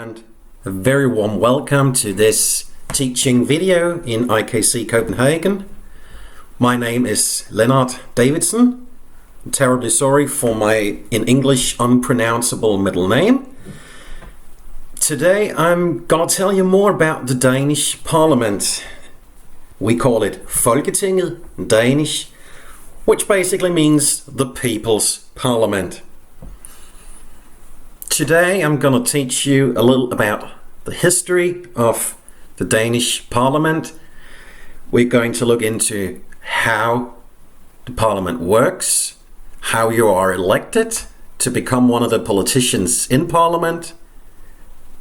and a very warm welcome to this teaching video in IKC Copenhagen. My name is Lennart Davidson. I'm terribly sorry for my, in English, unpronounceable middle name. Today I'm gonna tell you more about the Danish Parliament. We call it Folketinget in Danish, which basically means the People's Parliament. Today I'm going to teach you a little about the history of the Danish Parliament. We're going to look into how the Parliament works, how you are elected to become one of the politicians in Parliament.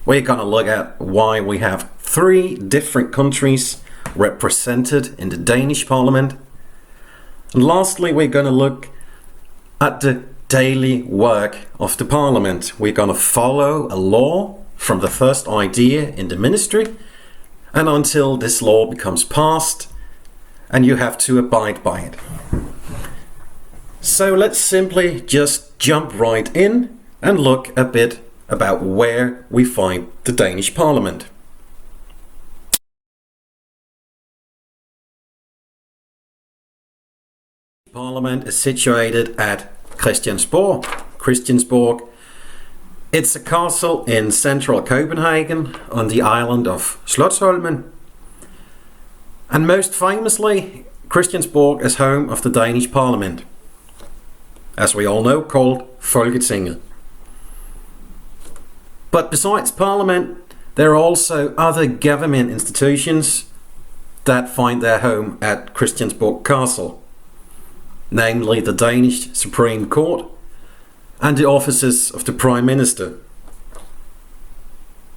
We're going to look at why we have 3 different countries represented in the Danish Parliament. And lastly, we're going to look at the daily work of the Parliament. We're going to follow a law from the first idea in the ministry and until this law becomes passed and you have to abide by it. So let's simply just jump right in and look a bit about where we find the Danish Parliament. Parliament is situated at Christiansborg. It's a castle in central Copenhagen on the island of Slotsholmen. And most famously, Christiansborg is home of the Danish Parliament, as we all know, called Folketinget. But besides Parliament, there are also other government institutions that find their home at Christiansborg Castle, namely the Danish Supreme Court and the offices of the Prime Minister.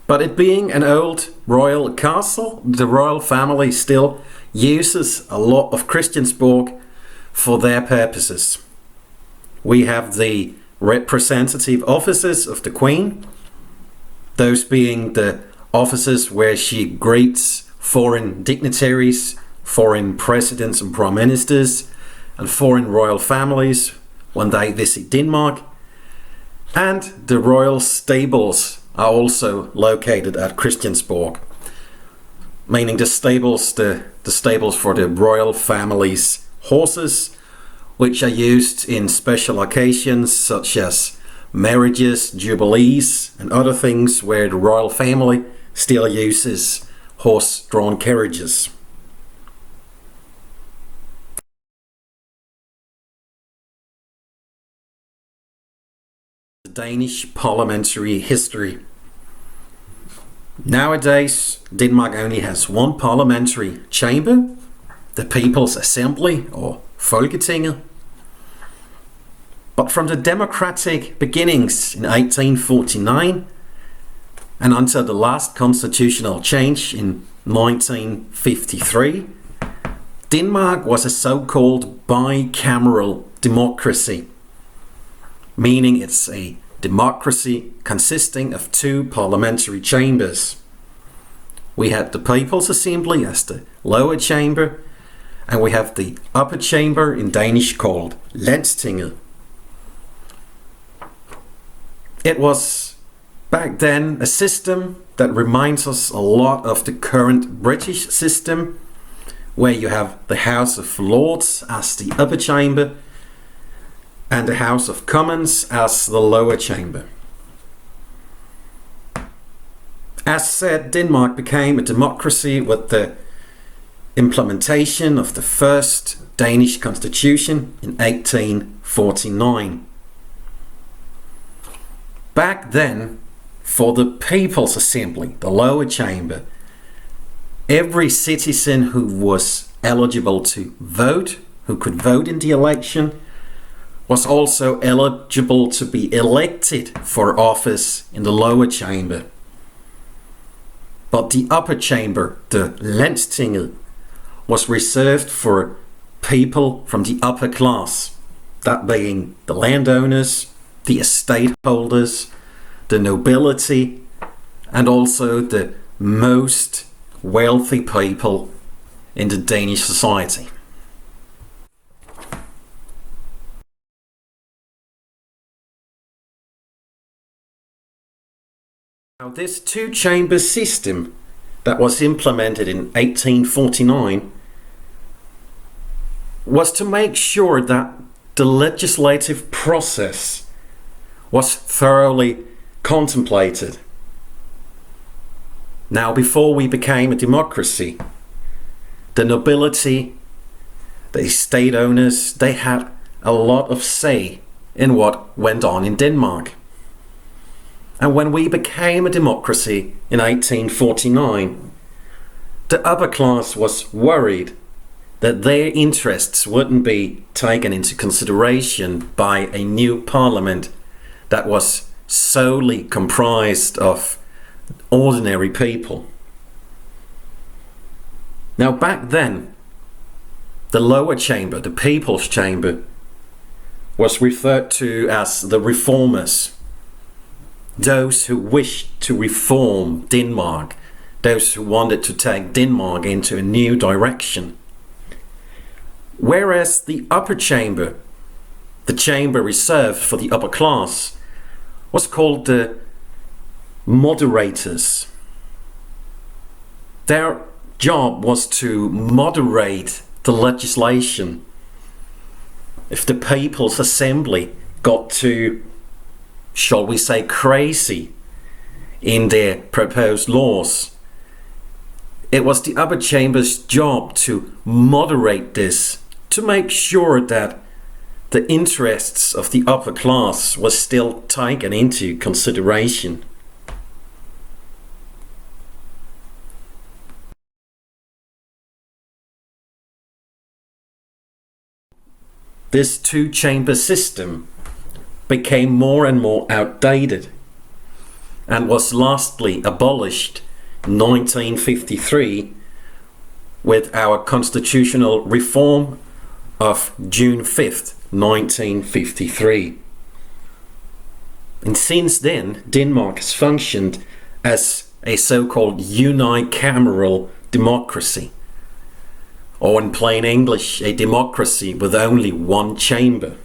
But it being an old royal castle, the royal family still uses a lot of Christiansborg for their purposes. We have the representative offices of the Queen, those being the offices where she greets foreign dignitaries, foreign presidents and prime ministers, and foreign royal families when they visit Denmark. And the royal stables are also located at Christiansborg, meaning the stables for the royal family's horses, which are used in special occasions such as marriages, jubilees, and other things where the royal family still uses horse-drawn carriages. Danish parliamentary history. Nowadays, Denmark only has one parliamentary chamber, the People's Assembly, or Folketinget. But from the democratic beginnings in 1849 and until the last constitutional change in 1953, Denmark was a so-called bicameral democracy, meaning it's a democracy consisting of 2 parliamentary chambers. We had the People's Assembly as the lower chamber, and we have the upper chamber in Danish called Landstinget. It was back then a system that reminds us a lot of the current British system, where you have the House of Lords as the upper chamber and the House of Commons as the lower chamber. As said, Denmark became a democracy with the implementation of the first Danish constitution in 1849. Back then, for the People's Assembly, the lower chamber, every citizen who was eligible to vote, who could vote in the election, was also eligible to be elected for office in the lower chamber. But the upper chamber, the Landstinget, was reserved for people from the upper class, that being the landowners, the estate holders, the nobility, and also the most wealthy people in the Danish society. Now, this two-chamber system that was implemented in 1849 was to make sure that the legislative process was thoroughly contemplated. Now, before we became a democracy, the nobility, the estate owners, they had a lot of say in what went on in Denmark. And when we became a democracy in 1849, the upper class was worried that their interests wouldn't be taken into consideration by a new parliament that was solely comprised of ordinary people. Now, back then, the lower chamber, the people's chamber, was referred to as the reformers. Those who wished to reform Denmark, those who wanted to take Denmark into a new direction. Whereas the upper chamber, the chamber reserved for the upper class, was called the moderators. Their job was to moderate the legislation. If the People's Assembly got too, shall we say, crazy in their proposed laws, it was the upper chamber's job to moderate this, to make sure that the interests of the upper class was still taken into consideration. This two-chamber system became more and more outdated and was lastly abolished in 1953 with our constitutional reform of June 5th, 1953. And since then, Denmark has functioned as a so-called unicameral democracy, or in plain English, a democracy with only one chamber.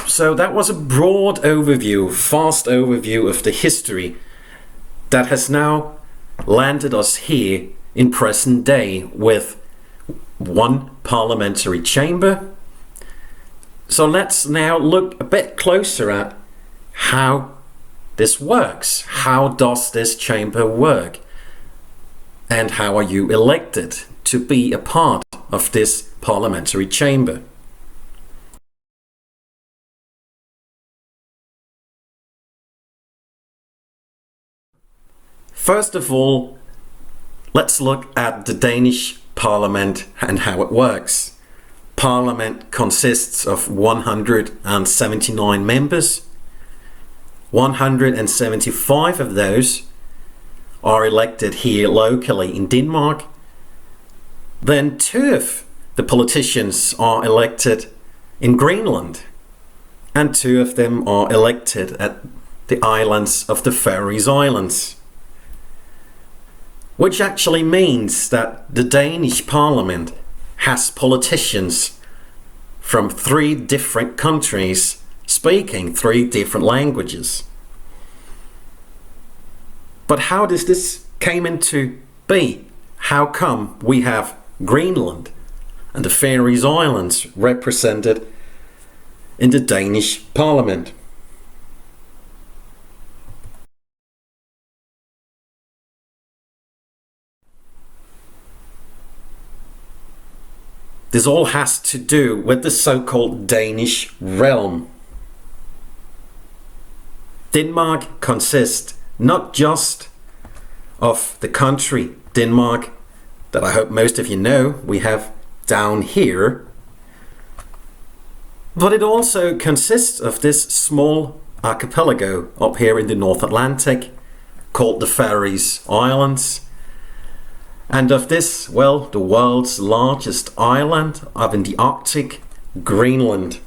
So that was a broad overview, fast overview of the history that has now landed us here in present day with one parliamentary chamber. So let's now look a bit closer at how this works. How does this chamber work? And how are you elected to be a part of this parliamentary chamber? First of all, let's look at the Danish Parliament and how it works. Parliament consists of 179 members. 175 of those are elected here locally in Denmark. Then 2 of the politicians are elected in Greenland, and 2 of them are elected at the islands of the Faroese Islands. Which actually means that the Danish Parliament has politicians from 3 different countries speaking 3 different languages. But how does this came into be? How come we have Greenland and the Faroese Islands represented in the Danish Parliament? This all has to do with the so-called Danish realm. Denmark consists not just of the country Denmark that I hope most of you know we have down here, but it also consists of this small archipelago up here in the North Atlantic called the Faroese Islands, and of this, well, the world's largest island up in the Arctic, Greenland.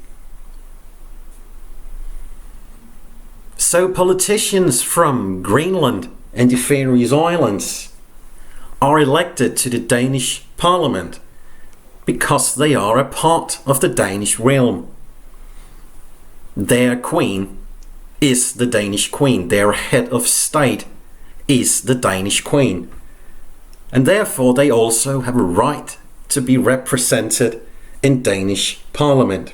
So politicians from Greenland and the Faroese Islands are elected to the Danish Parliament because they are a part of the Danish realm. their queen is the Danish queen. Their head of state is the Danish queen. And therefore they also have a right to be represented in Danish Parliament.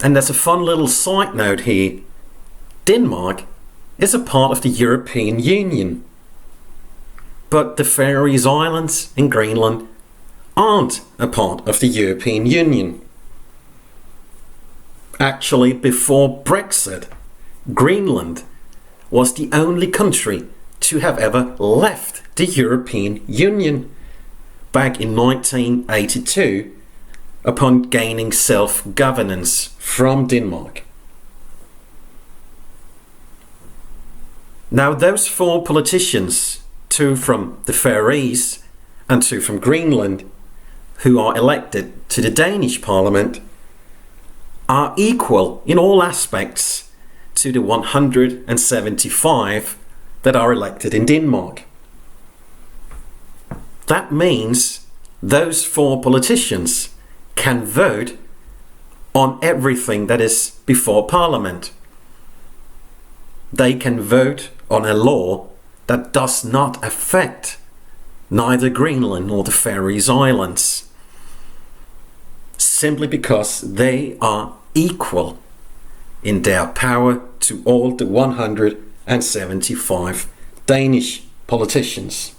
And there's a fun little side note here. Denmark is a part of the European Union. But the Faroe Islands and Greenland aren't a part of the European Union. Actually, before Brexit, Greenland was the only country to have ever left the European Union back in 1982 upon gaining self-governance from Denmark. Now those four politicians, 2 from the Faroes and 2 from Greenland, who are elected to the Danish Parliament, are equal in all aspects to the 175 that are elected in Denmark. That means those 4 politicians can vote on everything that is before Parliament. They can vote on a law that does not affect neither Greenland nor the Faroe Islands, simply because they are equal in their power to all the 175 Danish politicians.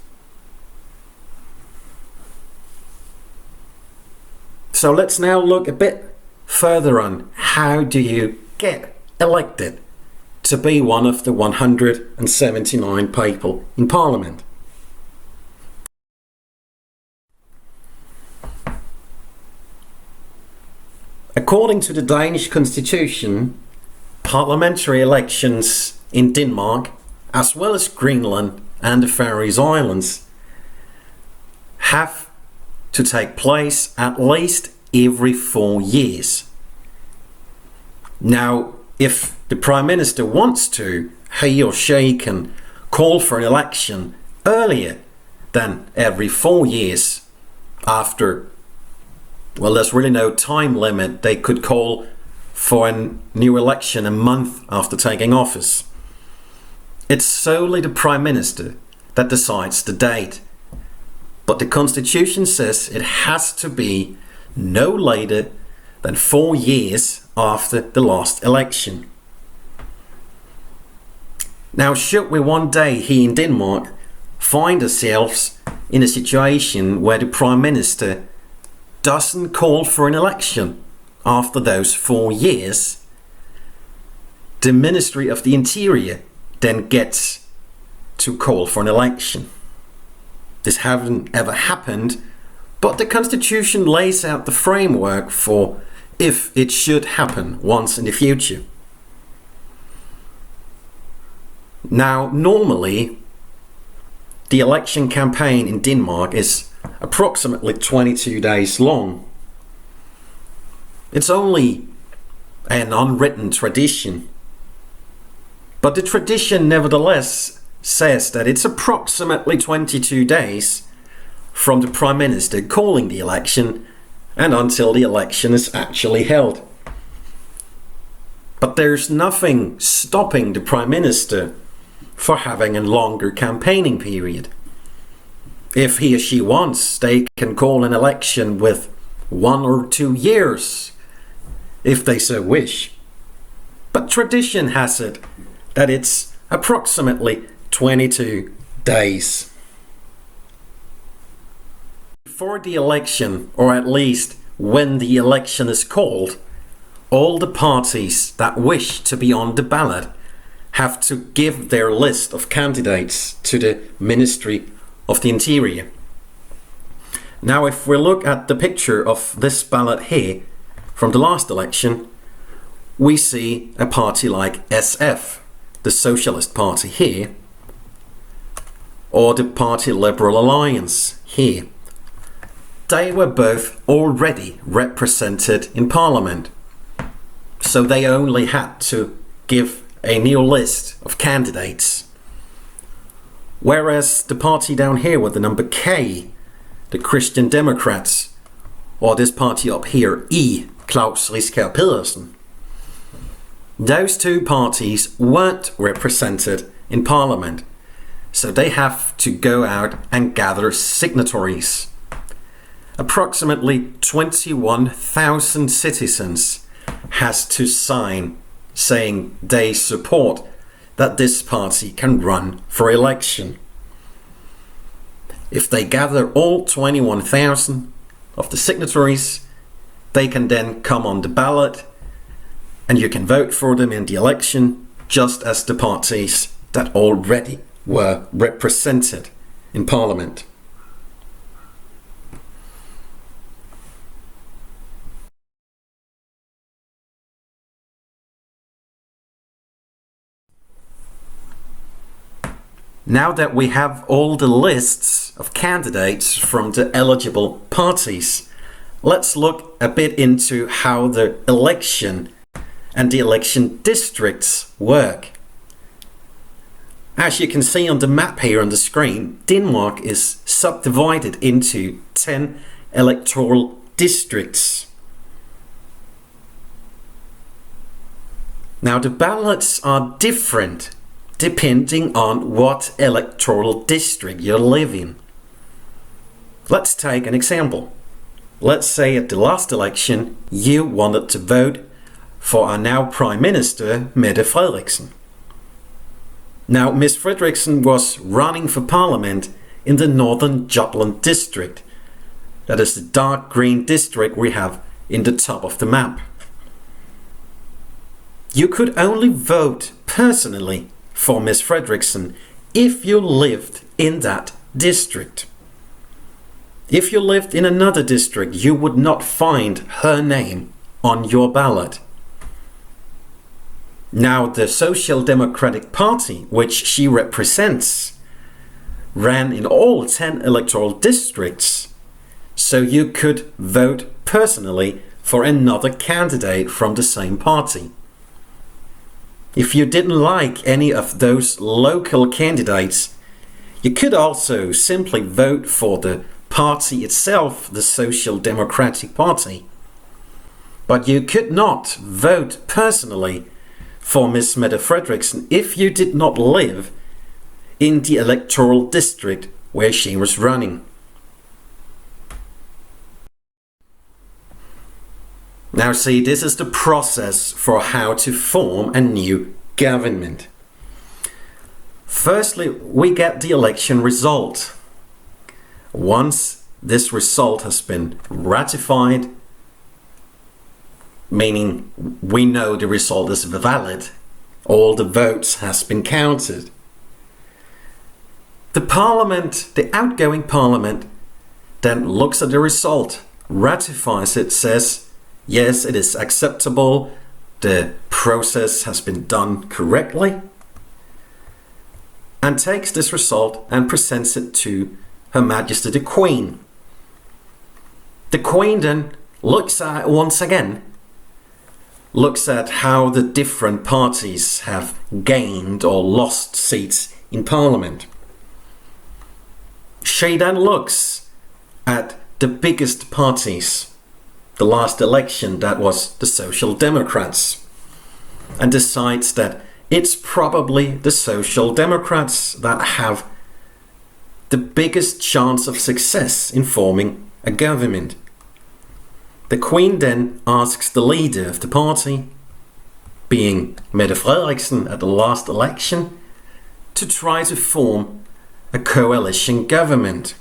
So let's now look a bit further on how do you get elected to be one of the 179 people in Parliament. According to the Danish Constitution, parliamentary elections in Denmark, as well as Greenland and the Faroe Islands, have to take place at least every 4 years. Now, if the Prime Minister wants to, he or she can call for an election earlier than every 4 years after, well, there's really no time limit. They could call for a new election a month after taking office. It's solely the Prime Minister that decides the date. But the Constitution says it has to be no later than 4 years after the last election. Now, should we one day here in Denmark find ourselves in a situation where the Prime Minister doesn't call for an election after those 4 years, the Ministry of the Interior then gets to call for an election. This hasn't ever happened, but the Constitution lays out the framework for if it should happen once in the future. Now, normally, the election campaign in Denmark is approximately 22 days long. It's only an unwritten tradition, but the tradition nevertheless says that it's approximately 22 days from the Prime Minister calling the election and until the election is actually held. But there's nothing stopping the Prime Minister for having a longer campaigning period. If he or she wants, they can call an election with 1 or 2 years, if they so wish. But tradition has it that it's approximately 22 days. Before the election, or at least when the election is called, all the parties that wish to be on the ballot have to give their list of candidates to the Ministry of the Interior. Now, if we look at the picture of this ballot here from the last election, we see a party like SF, the Socialist Party here, or the party Liberal Alliance here. They were both already represented in Parliament, so they only had to give a new list of candidates. Whereas the party down here with the number K, the Christian Democrats, or this party up here, E, Claus Riskær Pedersen. Those two parties weren't represented in Parliament, so they have to go out and gather signatories. Approximately 21,000 citizens has to sign saying they support that this party can run for election. If they gather all 21,000 of the signatories, they can then come on the ballot and you can vote for them in the election, just as the parties that already were represented in Parliament. Now that we have all the lists of candidates from the eligible parties, let's look a bit into how the election and the election districts work. As you can see on the map here on the screen, Denmark is subdivided into 10 electoral districts. Now the ballots are different depending on what electoral district you live in. Let's take an example. Let's say at the last election you wanted to vote for our now Prime Minister Mette Frederiksen. Now Ms. Frederiksen was running for Parliament in the Northern Jutland district. That is the dark green district we have in the top of the map. You could only vote personally for Ms. Frederiksen if you lived in that district. If you lived in another district, you would not find her name on your ballot. Now the Social Democratic Party, which she represents, ran in all 10 electoral districts, so you could vote personally for another candidate from the same party. If you didn't like any of those local candidates, you could also simply vote for the party itself, the Social Democratic Party. But you could not vote personally for Ms. Mette Frederiksen if you did not live in the electoral district where she was running. Now see, this is the process for how to form a new government. Firstly, we get the election result. Once this result has been ratified, meaning we know the result is valid, all the votes has been counted. The Parliament, the outgoing Parliament, then looks at the result, ratifies it, says yes, it is acceptable, the process has been done correctly, and takes this result and presents it to Her Majesty the Queen. The Queen then looks at it once again, looks at how the different parties have gained or lost seats in Parliament. She then looks at the biggest parties. The last election, that was the Social Democrats, and decides that it's probably the Social Democrats that have the biggest chance of success in forming a government. The Queen then asks the leader of the party, being Mette Frederiksen at the last election, to try to form a coalition government.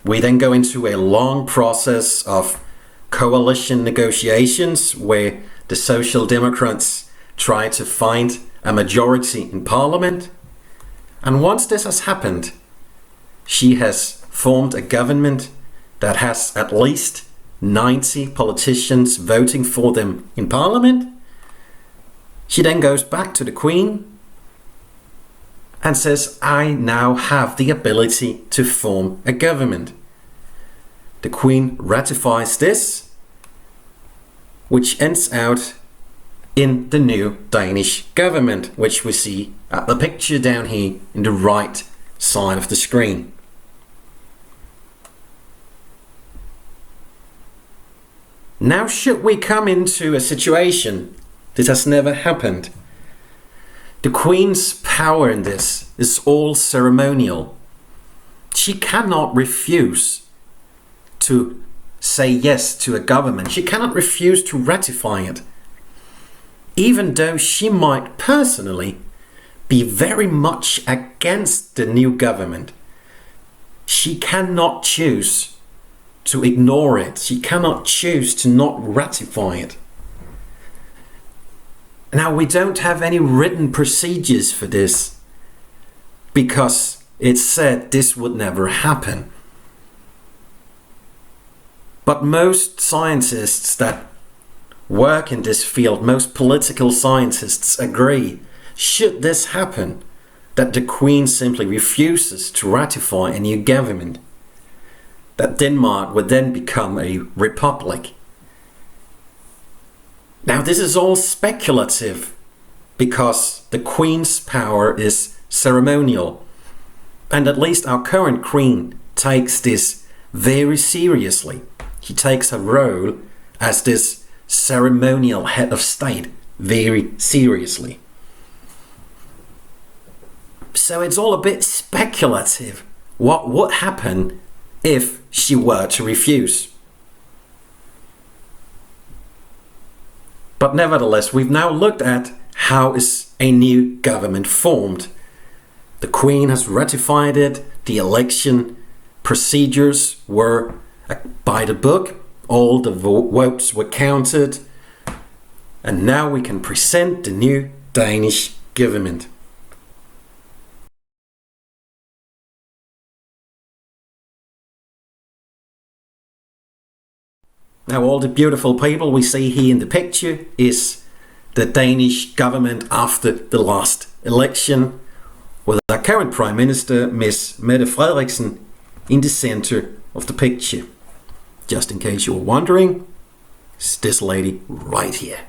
We then go into a long process of coalition negotiations where the Social Democrats try to find a majority in Parliament. And once this has happened, she has formed a government that has at least 90 politicians voting for them in Parliament. She then goes back to the Queen and says, I now have the ability to form a government. The Queen ratifies this, which ends out in the new Danish government, which we see at the picture down here in the right side of the screen. Now should we come into a situation that has never happened? The Queen's power in this is all ceremonial. She cannot refuse to say yes to a government. She cannot refuse to ratify it. Even though she might personally be very much against the new government, she cannot choose to ignore it. She cannot choose to not ratify it. Now, we don't have any written procedures for this because it's said this would never happen. But most scientists that work in this field, most political scientists agree, should this happen, that the Queen simply refuses to ratify a new government, that Denmark would then become a republic. Now, this is all speculative because the Queen's power is ceremonial, and at least our current Queen takes this very seriously. She takes her role as this ceremonial head of state very seriously. So it's all a bit speculative. What would happen if she were to refuse? But nevertheless, we've now looked at how is a new government formed. The Queen has ratified it. The election procedures were by the book. All the votes were counted. And now we can present the new Danish government. Now, all the beautiful people we see here in the picture is the Danish government after the last election, with our current Prime Minister, Miss Mette Frederiksen, in the center of the picture. Just in case you were wondering, it's this lady right here.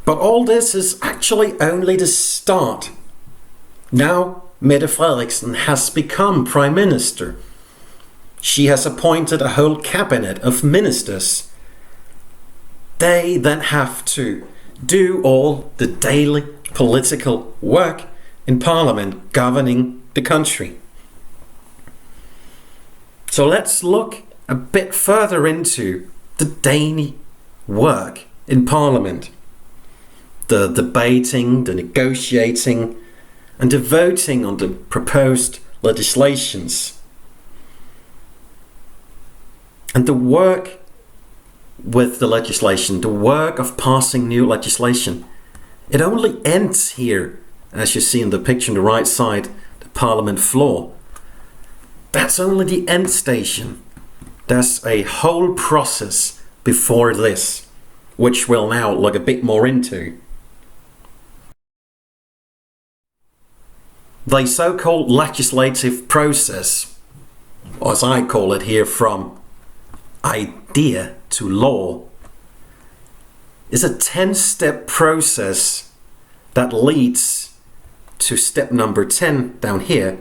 But all this is actually only the start. Now Mette Frederiksen has become Prime Minister. She has appointed a whole cabinet of ministers. They then have to do all the daily political work in Parliament governing the country. So let's look a bit further into the daily work in Parliament. The debating, the negotiating, and the voting on the proposed legislations. And the work with the legislation, the work of passing new legislation, it only ends here, as you see in the picture on the right side, the Parliament floor. That's only the end station. There's a whole process before this, which we'll now look a bit more into. The so-called legislative process, or as I call it here, from idea to law, is a 10-step process that leads to step number 10 down here,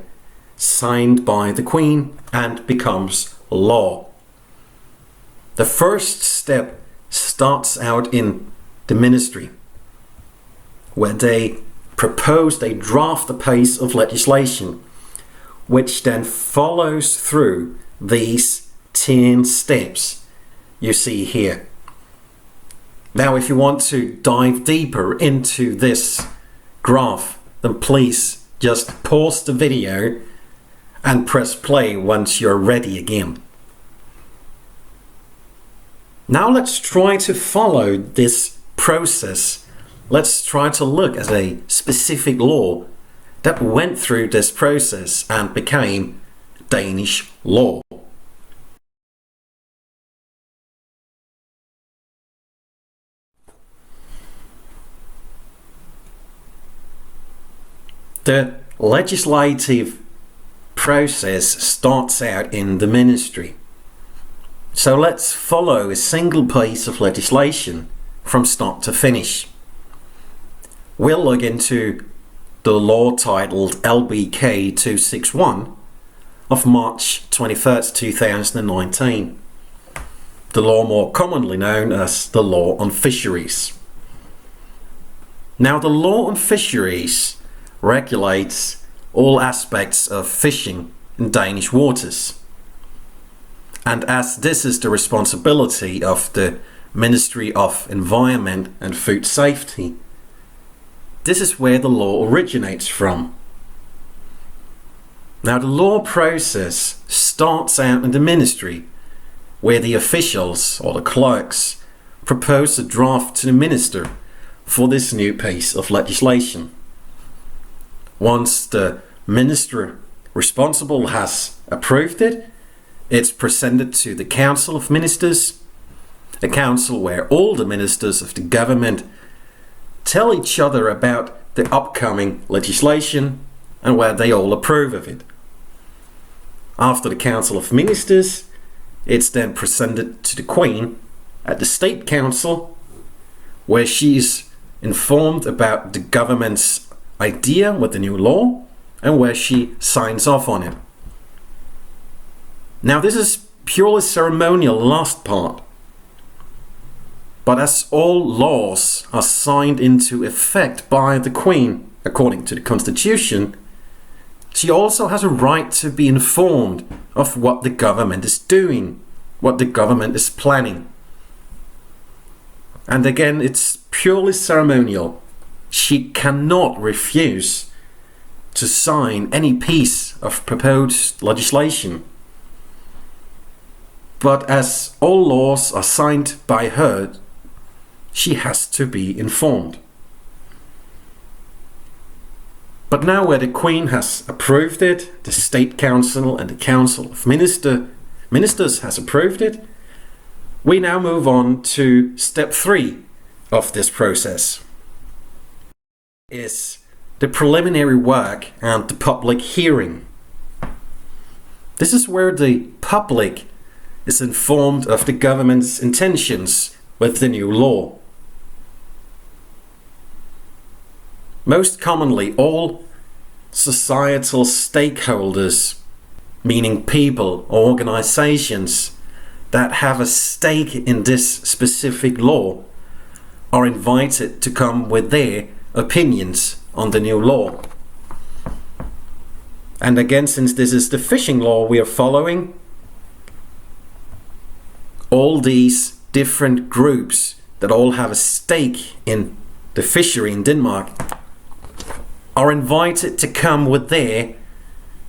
signed by the Queen, and becomes law. The first step starts out in the ministry, where they they draft a piece of legislation, which then follows through these 10 steps you see here. Now, if you want to dive deeper into this graph, then please just pause the video and press play once you're ready again. Now let's try to follow this process. Let's try to look at a specific law that went through this process and became Danish law. The legislative process starts out in the ministry. So let's follow a single piece of legislation from start to finish. we'll look into the law titled LBK 261 of March 23rd, 2019. The law more commonly known as the Law on Fisheries. Now, the Law on Fisheries regulates all aspects of fishing in Danish waters. And as this is the responsibility of the Ministry of Environment and Food Safety, this is where the law originates from. Now, the law process starts out in the ministry, where the officials or the clerks propose a draft to the minister for this new piece of legislation. Once the minister responsible has approved it, it's presented to the Council of Ministers, a council where all the ministers of the government tell each other about the upcoming legislation and where they all approve of it. After the Council of Ministers, it's then presented to the Queen at the State Council, where she is informed about the government's idea with the new law and where she signs off on it. Now, this is purely ceremonial, last part. But as all laws are signed into effect by the Queen, according to the Constitution, she also has a right to be informed of what the government is doing, what the government is planning. And again, it's purely ceremonial. She cannot refuse to sign any piece of proposed legislation. But as all laws are signed by her, she has to be informed. But now where the Queen has approved it, the State Council and the Council of Ministers has approved it, we now move on to step 3 of this process. Is the preliminary work and the public hearing. This is where the public is informed of the government's intentions with the new law. Most commonly, all societal stakeholders, meaning people or organizations that have a stake in this specific law, are invited to come with their opinions on the new law. And again, since this is the fishing law we are following, all these different groups that all have a stake in the fishery in Denmark are invited to come with their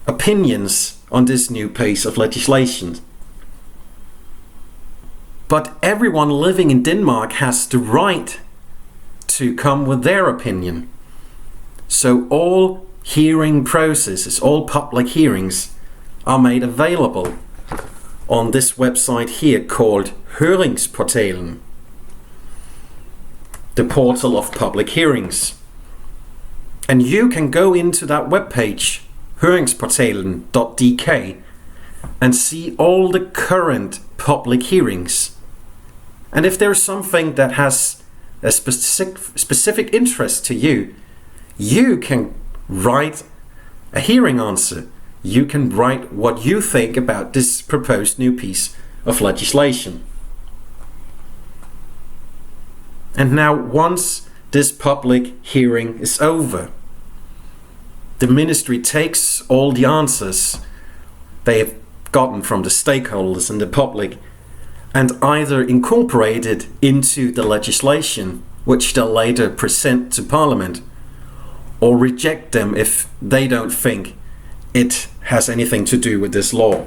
opinions on this new piece of legislation. But everyone living in Denmark has the right to come with their opinion. So all hearing processes, all public hearings are made available on this website here called Høringsportalen, the portal of public hearings. And you can go into that webpage, høringsportalen.dk, and see all the current public hearings. And if there's something that has a specific interest to you, you can write a hearing answer. You can write what you think about this proposed new piece of legislation. And now, once this public hearing is over, the ministry takes all the answers they have gotten from the stakeholders and the public and either incorporate it into the legislation, which they'll later present to Parliament, or reject them if they don't think it has anything to do with this law.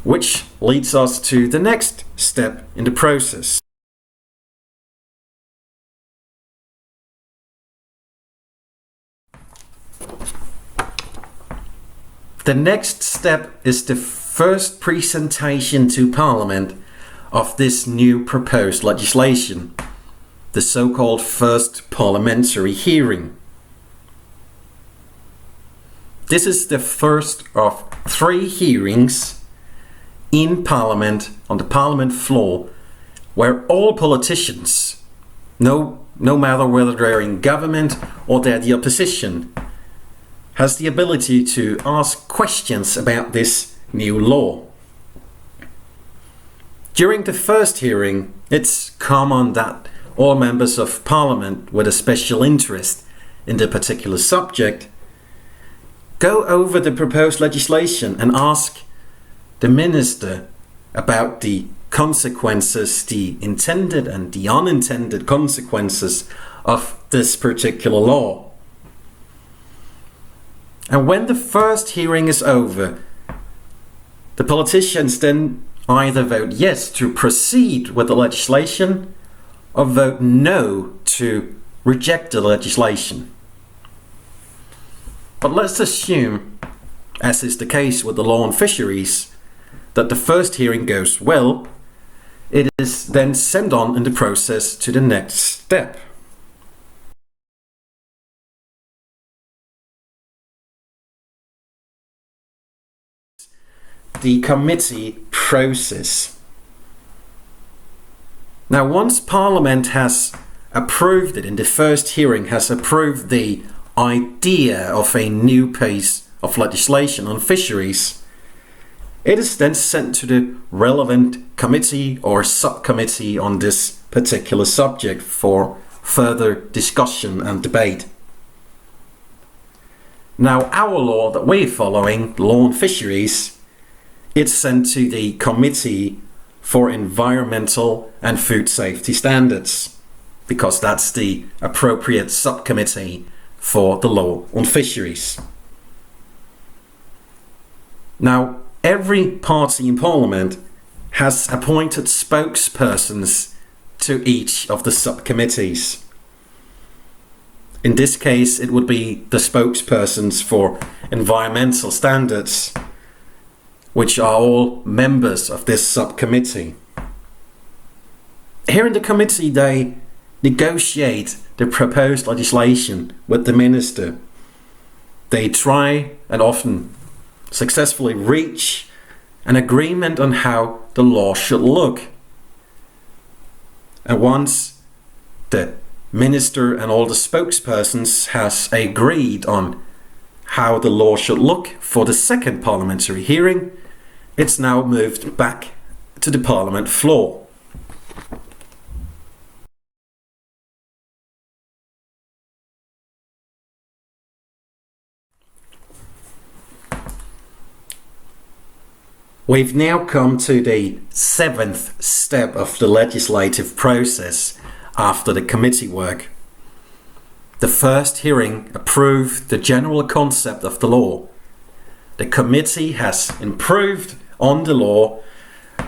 Which leads us to the next step in the process. The next step is the first presentation to Parliament of this new proposed legislation, the so-called first parliamentary hearing. This is the first of 3 hearings in Parliament, on the Parliament floor, where all politicians no matter whether they're in government or they're the opposition, has the ability to ask questions about this new law. During the first hearing, it's common that all members of Parliament with a special interest in the particular subject go over the proposed legislation and ask the minister about the consequences, the intended and the unintended consequences of this particular law. And when the first hearing is over, the politicians then either vote yes to proceed with the legislation or vote no to reject the legislation. But let's assume, as is the case with the law on fisheries, that the first hearing goes well. It is then sent on in the process to the next step. The committee process. Now, once Parliament has approved it in the first hearing, has approved the idea of a new piece of legislation on fisheries, it is then sent to the relevant committee or subcommittee on this particular subject for further discussion and debate. Now, our law that we're following, the law on fisheries, it's sent to the Committee for Environmental and Food Safety Standards, because that's the appropriate subcommittee for the law on fisheries. Now, every party in Parliament has appointed spokespersons to each of the subcommittees. In this case, it would be the spokespersons for environmental standards, which are all members of this subcommittee. Here in the committee, they negotiate the proposed legislation with the minister. They try and often successfully reach an agreement on how the law should look. And once the minister and all the spokespersons has agreed on how the law should look for the second parliamentary hearing, it's now moved back to the Parliament floor. We've now come to the seventh step of the legislative process after the committee work. The first hearing approved the general concept of the law. The committee has improved on the law.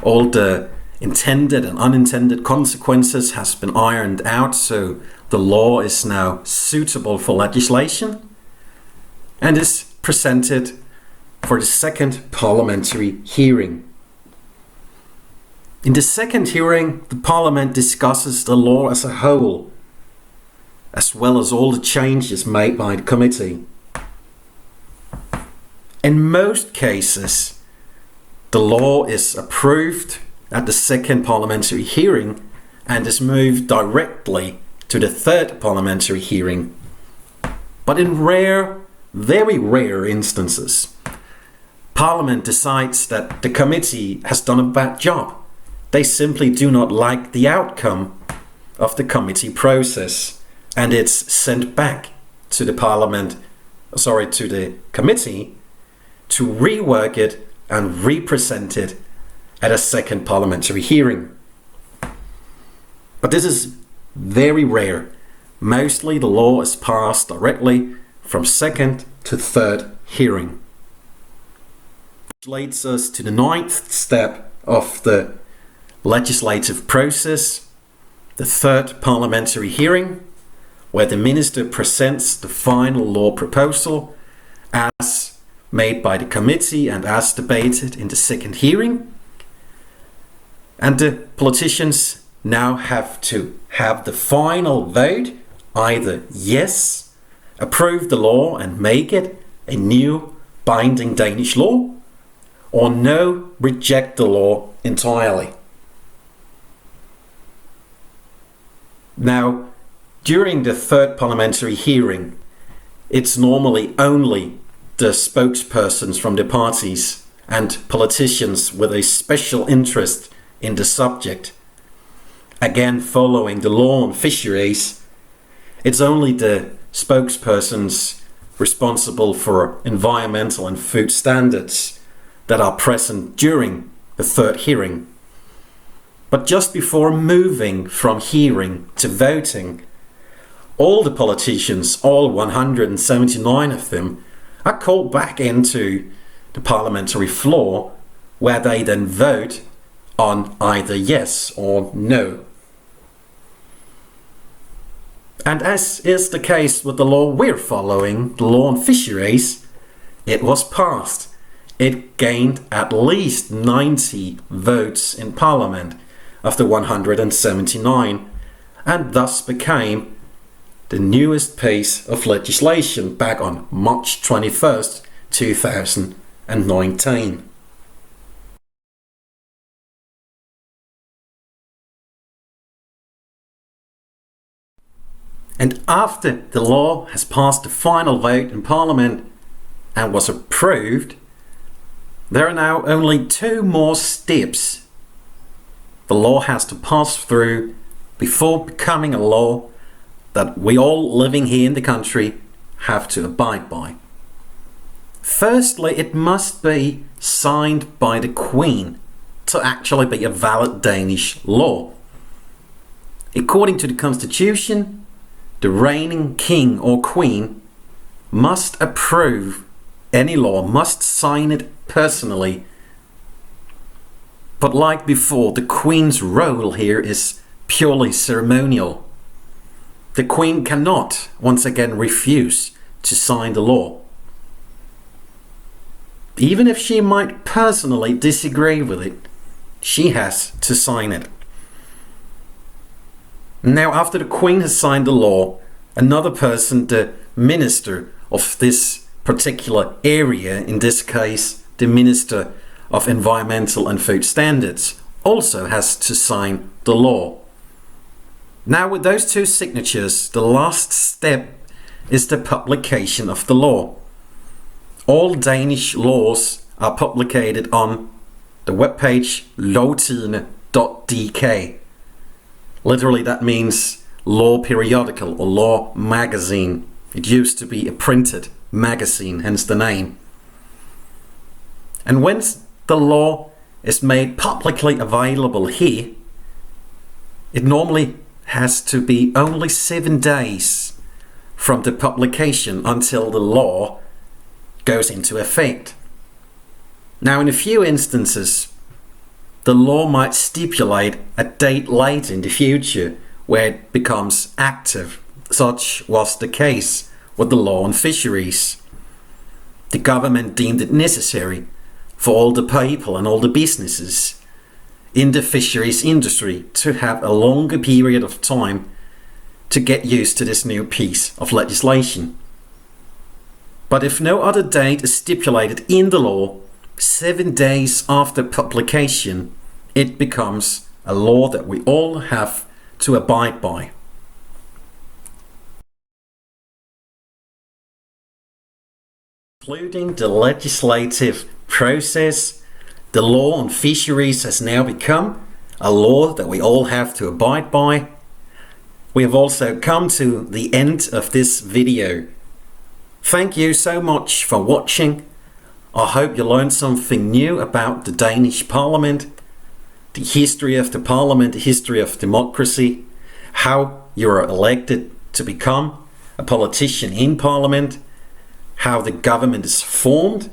All the intended and unintended consequences has been ironed out, so the law is now suitable for legislation and is presented for the second parliamentary hearing. In the second hearing, the Parliament discusses the law as a whole, as well as all the changes made by the committee. In most cases, the law is approved at the second parliamentary hearing and is moved directly to the third parliamentary hearing. But in rare, very rare instances, Parliament decides that the committee has done a bad job. They simply do not like the outcome of the committee process, and it's sent back to the to the committee to rework it and represent it at a second parliamentary hearing. But this is very rare. Mostly the law is passed directly from second to third hearing. Which leads us to the ninth step of the legislative process, the third parliamentary hearing, where the minister presents the final law proposal as made by the committee and as debated in the second hearing. And the politicians now have to have the final vote, either yes, approve the law and make it a new binding Danish law, or no, reject the law entirely. Now, during the third parliamentary hearing, it's normally only the spokespersons from the parties and politicians with a special interest in the subject. Again, following the law on fisheries, it's only the spokespersons responsible for environmental and food standards that are present during the third hearing. But just before moving from hearing to voting, all the politicians, all 179 of them, are called back into the parliamentary floor, where they then vote on either yes or no. And as is the case with the law we're following, the law on fisheries, it was passed. It gained at least 90 votes in Parliament of the 179, and thus became the newest piece of legislation back on March 21st, 2019. And after the law has passed the final vote in Parliament and was approved, there are now only 2 more steps the law has to pass through before becoming a law that we all living here in the country have to abide by. Firstly, it must be signed by the Queen to actually be a valid Danish law. According to the Constitution, the reigning king or queen must approve any law, must sign it personally. But like before, the Queen's role here is purely ceremonial. The Queen cannot, once again, refuse to sign the law, even if she might personally disagree with it. She has to sign it. Now, after the Queen has signed the law, another person, the minister of this particular area, in this case the Minister of Environmental and Food Standards, also has to sign the law. Now, with those 2 signatures, the last step is the publication of the law. All Danish laws are publicated on the webpage lovtidende.dk. Literally, that means law periodical or law magazine. It used to be a printed magazine, hence the name. And once the law is made publicly available here, it normally has to be only 7 days from the publication until the law goes into effect. Now, in a few instances, the law might stipulate a date later in the future where it becomes active. Such was the case with the law on fisheries. The government deemed it necessary for all the people and all the businesses in the fisheries industry to have a longer period of time to get used to this new piece of legislation. But if no other date is stipulated in the law, 7 days after publication, it becomes a law that we all have to abide by. Including the legislative process, the law on fisheries has now become a law that we all have to abide by. We have also come to the end of this video. Thank you so much for watching. I hope you learned something new about the Danish Parliament, the history of the Parliament, the history of democracy, how you are elected to become a politician in Parliament, how the government is formed,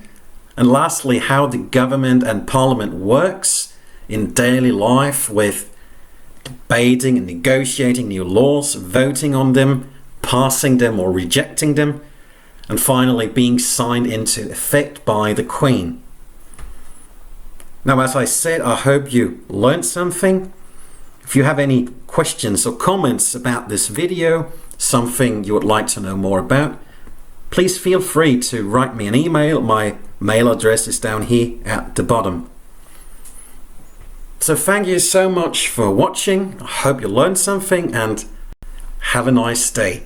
and lastly, how the government and Parliament works in daily life with debating and negotiating new laws, voting on them, passing them or rejecting them, and finally being signed into effect by the Queen. Now, as I said, I hope you learned something. If you have any questions or comments about this video, something you would like to know more about, please feel free to write me an email. My mail address is down here at the bottom. So thank you so much for watching. I hope you learned something, and Have a nice day.